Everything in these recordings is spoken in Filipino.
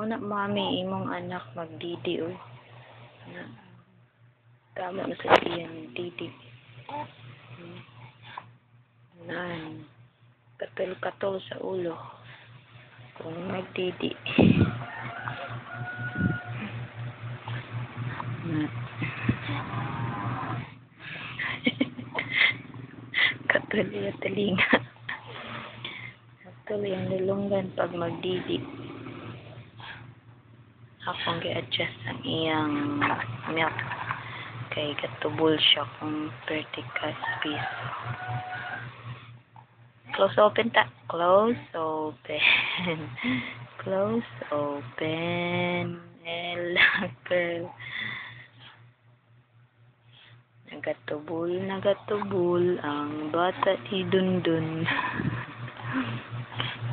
Una, mami, imong anak magdidi, oy. Tama na sa diyan, didi. Nan. Katol-katol sa ulo. Kung magdidi. Katol yung talinga. Katol yung lulunggan pag magdidi. Akong gi-adjust ang iyang milk. Kay katubol siya kung 30 piso. Close open ta. Close open. Close open. Girl. Nagatubol ang bata ni Dundun.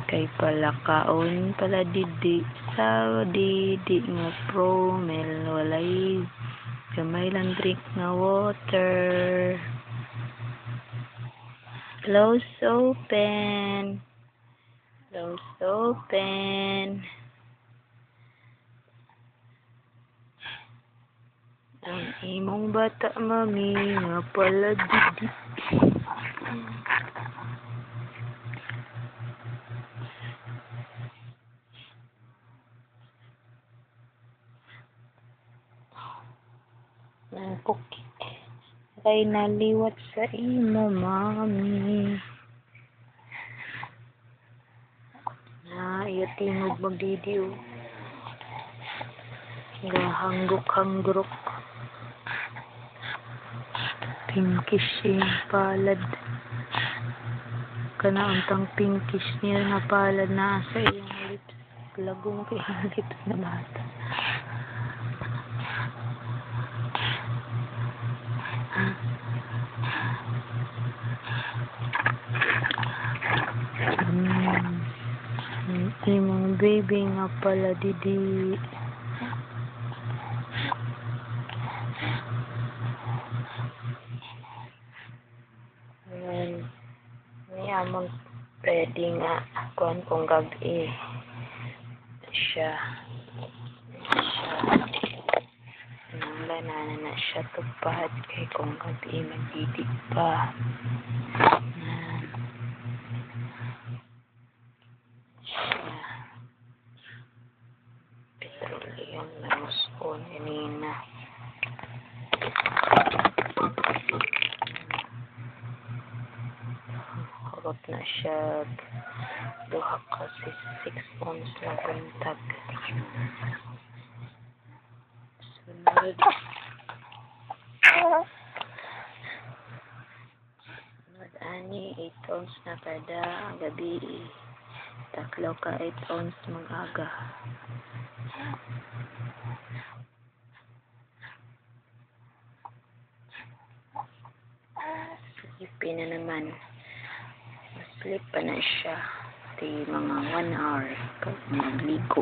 Kay palakaon pala didi sa didi nga promel walay gamay lang drink nga water. Close open. Close open. Ang imong bata, mami, nga pala didi. Ang puki. Kay naliwat sa imo, mami. Iyo tingog magdidi, oh. Hanggok-hanggrok. Pinkish yung palad. Kanauntang pinkish niya na palad na sa iyong lips. Lagong kayong lips na bata. Imong baby nga pala didi. Amon ready nga kuan kong gabi siya nanglanana na siya tupad kay kong gabi magdidi pa siya petroleum na muspon kanina. Hurot na siya duha kasi 6 ounce na buntag. Sunod ani 8 ounce na kada gabi. Tatlo ka 8 ounce mag-aga. Sleepy na naman. Sleep pa na siya. Di mga 1 hour. Magligo.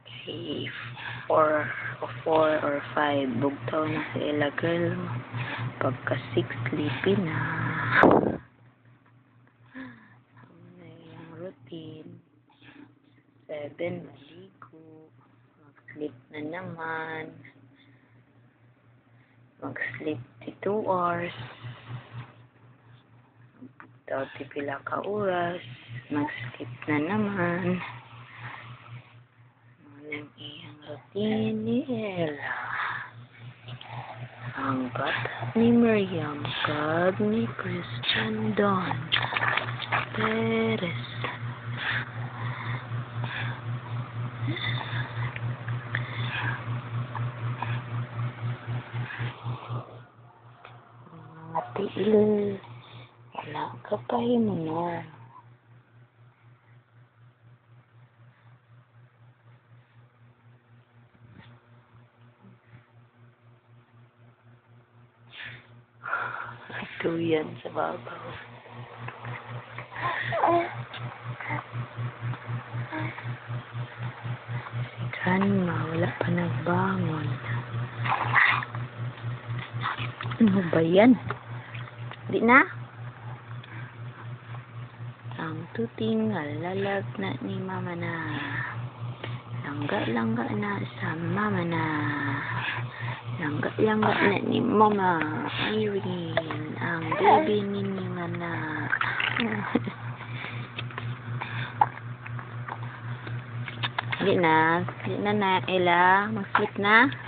Okay. 4 or 5. Bugtaw na sa ila girl. Pagka 6, sleepy na. Ang iyang routine. 7, maligo. Mag-sleep na naman. Mag-sleep 2 hours. Daw pila ka oras. Mag-sleep na naman. Ang iyang routine ni Ella. Ang bata ni Miriam kag ni Christian Don Perez. Tiil, wala ka pa himuno. Ito yan sa babaw. Sikan, wala pa nagbangon. Ano ba yan? Di na? Ang tuting alalag na ni mama na. Langga-langga na sa mama na. Langga-langga na ni mama Irene. Ang baby ni Mana. Hindi na na Ella. Mag-sleep na.